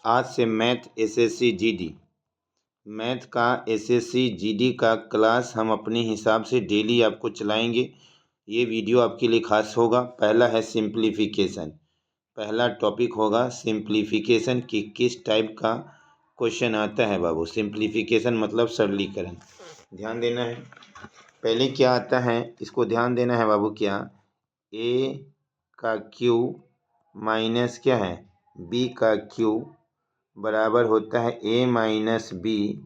आज से math SSC GD math का एसएससी जीडी का क्लास हम अपने हिसाब से डेली आपको चलाएंगे। ये वीडियो आपके लिए खास होगा। पहला है सिंप्लीफिकेशन। पहला टॉपिक होगा सिंप्लीफिकेशन कि किस टाइप का क्वेश्चन आता है बाबू। सिंप्लीफिकेशन मतलब सरलीकरण। ध्यान देना है। पहले क्या आता है इसको ध्यान देना है बाबू। क्या ए का क्यू माइनस क्या है बी का क्यू बराबर होता है ए माइनस बी,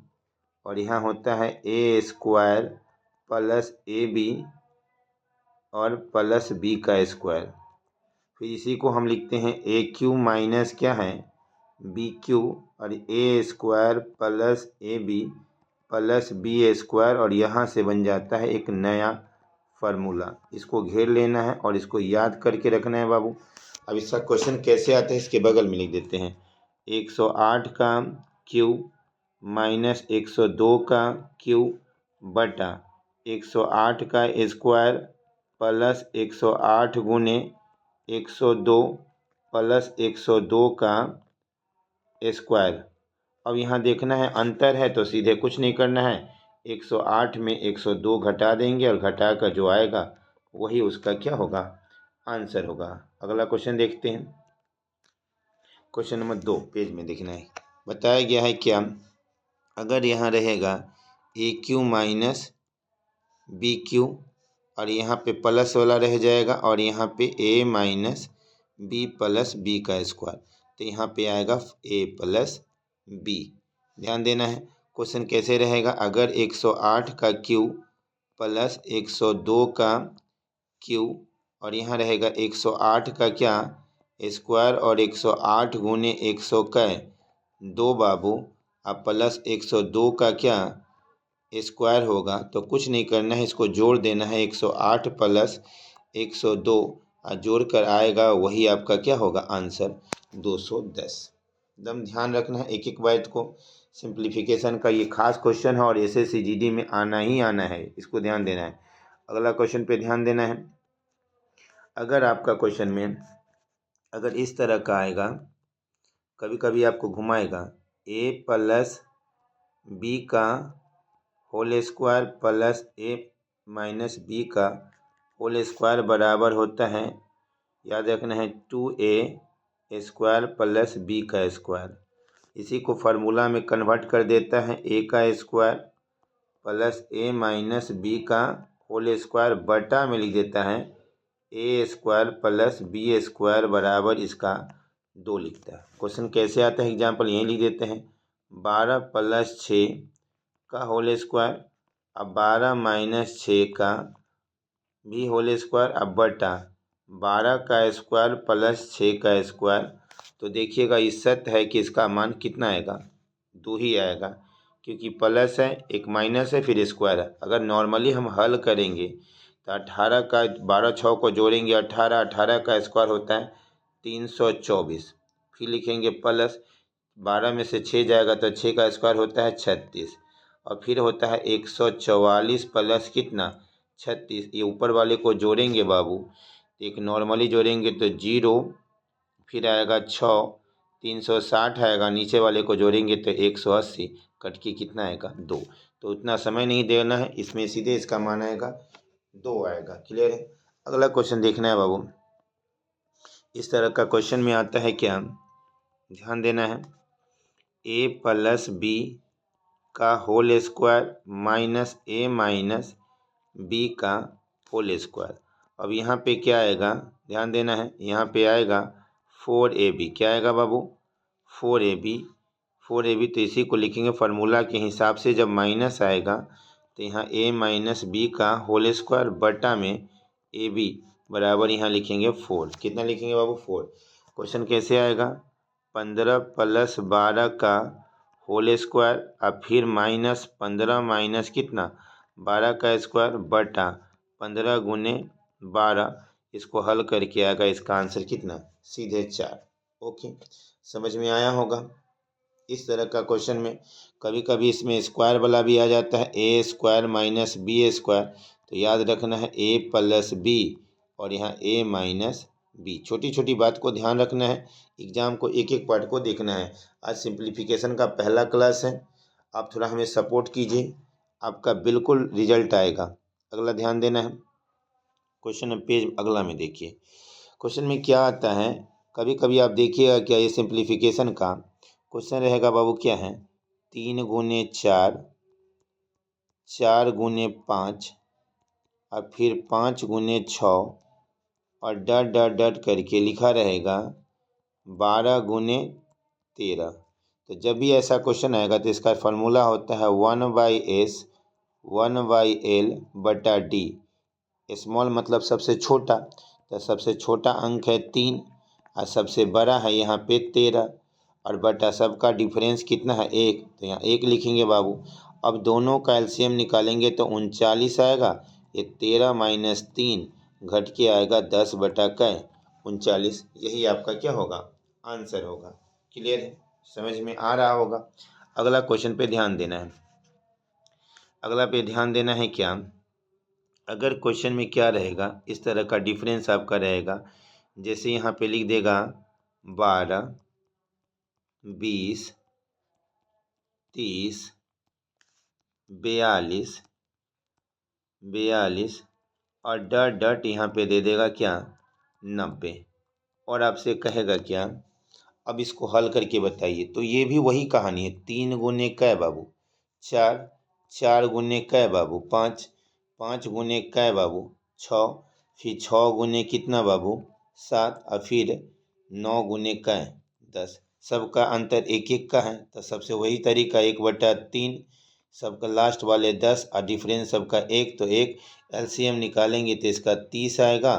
और यहाँ होता है ए स्क्वायर प्लस ए बी और प्लस बी का स्क्वायर। फिर इसी को हम लिखते हैं ए क्यू माइनस क्या है बी क्यू और a square plus a b plus b square, और यहाँ से बन जाता है एक नया फार्मूला। इसको घेर लेना है और इसको याद करके रखना है बाबू। अब इसका क्वेश्चन कैसे आता है इसके बगल में लिख देते हैं 108 का क्यू माइनस 102 का क्यू बटा 108 का स्क्वायर प्लस 108 गुने 102 प्लस 102 का स्क्वायर। अब यहाँ देखना है अंतर है तो सीधे कुछ नहीं करना है, 108 में 102 घटा देंगे और घटा कर जो आएगा वही उसका क्या होगा आंसर होगा। अगला क्वेश्चन देखते हैं। क्वेश्चन नंबर 2 पेज में देखना है। बताया गया है क्या, अगर यहाँ रहेगा ए क्यू माइनस बी क्यू और यहाँ पे प्लस वाला रह जाएगा और यहाँ पे ए माइनस बी प्लस बी का स्क्वायर, तो यहाँ पे आएगा ए प्लस बी। ध्यान देना है क्वेश्चन कैसे रहेगा। अगर 108 का क्यू प्लस 102 का क्यू और यहाँ रहेगा 108 का क्या स्क्वायर और 108 गुने 100 का 2 बाबू, अब प्लस 102 का क्या स्क्वायर होगा, तो कुछ नहीं करना है, इसको जोड़ देना है 108 प्लस 102 जोड़ कर आएगा वही आपका क्या होगा आंसर 210। एकदम ध्यान रखना है एक एक बात को। सिंप्लीफिकेशन का ये खास क्वेश्चन है और एसएससी जीडी में आना ही आना है, इसको ध्यान देना है। अगला क्वेश्चन पे ध्यान देना है। अगर आपका क्वेश्चन में अगर इस तरह का आएगा, कभी कभी आपको घुमाएगा ए प्लस बी का होल स्क्वायर प्लस ए माइनस बी का होल स्क्वायर बराबर होता है, याद रखना है 2a स्क्वायर प्लस बी का स्क्वायर। इसी को फार्मूला में कन्वर्ट कर देता है ए का स्क्वायर प्लस ए माइनस बी का होल स्क्वायर बटा में लिख देता है ए स्क्वायर प्लस बी स्क्वायर बराबर इसका 2 लिखता है। क्वेश्चन कैसे आता है एग्जाम्पल यहीं लिख देते हैं 12 प्लस 6 का होल स्क्वायर, अब 12 माइनस 6 का भी होल स्क्वायर, अब बटा 12 का स्क्वायर प्लस 6 का स्क्वायर। तो देखिएगा इस सत्य है कि इसका मान कितना आएगा 2 ही आएगा, क्योंकि प्लस है एक माइनस है फिर स्क्वायर है। अगर नॉर्मली हम हल करेंगे तो 18 का 12 6 को जोड़ेंगे 18, 18 का स्क्वायर होता है 324, फिर लिखेंगे प्लस 12 में से 6 जाएगा तो 6 का स्क्वायर होता है 36, और फिर होता है 144 प्लस कितना 36। ये ऊपर वाले को जोड़ेंगे बाबू, एक नॉर्मली जोड़ेंगे तो 0, फिर आएगा 6, 360 आएगा, नीचे वाले को जोड़ेंगे तो 180, कट के कितना आएगा 2। तो उतना समय नहीं देना है, इसमें सीधे इसका मान आएगा 2 आएगा। क्लियर है। अगला क्वेश्चन देखना है बाबू। इस तरह का क्वेश्चन में आता है क्या, ध्यान देना है ए प्लस बी का होल स्क्वायर माइनस ए माइनस बी का होल स्क्वायर। अब यहाँ पे क्या आएगा ध्यान देना है, यहाँ पे आएगा 4ab। क्या आएगा बाबू 4ab। 4ab तो इसी को लिखेंगे फार्मूला के हिसाब से, जब माइनस आएगा तो यहाँ a माइनस बी का होल स्क्वायर बटा में ab बराबर यहाँ लिखेंगे 4। कितना लिखेंगे बाबू 4। क्वेश्चन कैसे आएगा 15 प्लस 12 का होल स्क्वायर, अब फिर माइनस 15 माइनस कितना 12 का स्क्वायर बटा 15 गुने 12, इसको हल करके आएगा इसका आंसर कितना सीधे 4। ओके, समझ में आया होगा। इस तरह का क्वेश्चन में कभी कभी इसमें स्क्वायर वाला भी आ जाता है ए स्क्वायर माइनस बी स्क्वायर, तो याद रखना है ए प्लस बी और यहाँ ए माइनस बी। छोटी छोटी बात को ध्यान रखना है, एग्जाम को एक एक पार्ट को देखना है। आज सिंप्लीफिकेशन का पहला क्लास है, आप थोड़ा हमें सपोर्ट कीजिए, आपका बिल्कुल रिजल्ट आएगा। अगला ध्यान देना है, क्वेश्चन पेज अगला में देखिए। क्वेश्चन में क्या आता है, कभी कभी आप देखिएगा क्या, ये सिंप्लीफिकेशन का क्वेश्चन रहेगा बाबू, क्या है 3 गुने 4, 4 गुने 5 और फिर 5 गुने 6 और डट डट डट करके लिखा रहेगा 12 गुने 13। तो जब भी ऐसा क्वेश्चन आएगा तो इसका फार्मूला होता है 1/s 1/l बटा डी। स्मॉल मतलब सबसे छोटा, तो सबसे छोटा अंक है 3 और सबसे बड़ा है यहाँ पे 13 और बटा सबका डिफरेंस कितना है 1, तो यहाँ 1 लिखेंगे बाबू। अब दोनों का एलसीएम निकालेंगे तो 39 आएगा, ये 13 माइनस 3 घट के आएगा 10 बटा 39। यही आपका क्या होगा, आंसर होगा। क्लियर है, समझ में आ रहा होगा। अगला क्वेश्चन पे ध्यान देना है, अगला पे ध्यान देना है क्या, अगर क्वेश्चन में क्या रहेगा, इस तरह का डिफरेंस आपका रहेगा, जैसे यहाँ पे लिख देगा 12, 20, 30, 42, 42 और डट डट यहाँ पे दे देगा क्या 90 और आपसे कहेगा क्या, अब इसको हल करके बताइए। तो ये भी वही कहानी है, 3 गुने कै बाबू 4, 4 गुने कै बाबू 5, 5 गुने कै बाबू 6, फिर 6 गुने कितना बाबू 7 और फिर 9 गुने कै 10। सबका अंतर एक एक का है, तो सबसे वही तरीका 1/3, सबका लास्ट वाले 10 और डिफरेंस सबका 1, तो 1 एलसीएम निकालेंगे तो इसका 30 आएगा।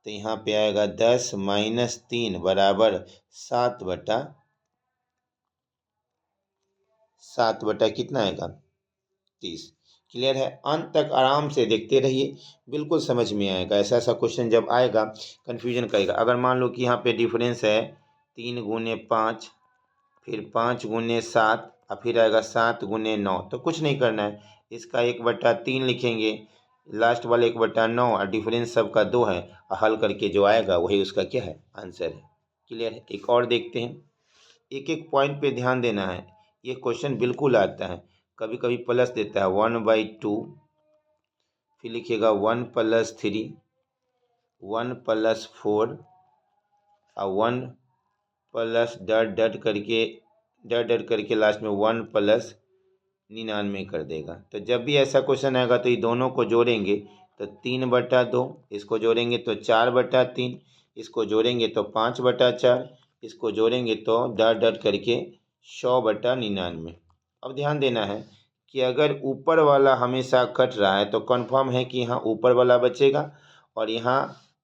तो यहाँ पे आएगा 10 माइनस 3 बराबर 7 बटा कितना आएगा 30। क्लियर है, अंत तक आराम से देखते रहिए, बिल्कुल समझ में आएगा। ऐसा ऐसा क्वेश्चन जब आएगा कन्फ्यूजन करेगा। अगर मान लो कि यहाँ पे डिफरेंस है 3 गुने 5, फिर 5 गुने 7 और फिर आएगा 7 गुने 9, तो कुछ नहीं करना है, इसका 1/3 लिखेंगे, लास्ट वाले 1/9 और डिफरेंस सबका 2 है, और हल करके जो आएगा वही उसका क्या है, आंसर है। क्लियर है, एक और देखते हैं, एक एक पॉइंट पे ध्यान देना है। ये क्वेश्चन बिल्कुल आता है, कभी कभी प्लस देता है 1/2, फिर लिखिएगा 1 + 3, 1 + 4 और 1 प्लस डट करके लास्ट में 1 + 99 कर देगा। तो जब भी ऐसा क्वेश्चन आएगा तो ये दोनों को जोड़ेंगे तो 3/2, इसको जोड़ेंगे तो 4/3, इसको जोड़ेंगे तो 5/4, इसको जोड़ेंगे तो डट डट करके 100/99। अब ध्यान देना है कि अगर ऊपर वाला हमेशा कट रहा है तो कन्फर्म है कि यहाँ ऊपर वाला बचेगा और यहाँ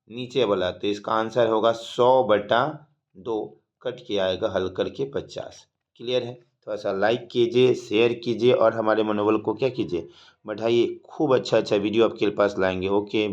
नीचे वाला, तो इसका आंसर होगा 100/2 कट के आएगा हल करके 50। क्लियर है, थोड़ा सा लाइक कीजिए, शेयर कीजिए और हमारे मनोबल को क्या कीजिए, बढ़ाइए। खूब अच्छा अच्छा वीडियो आपके पास लाएंगे। ओके।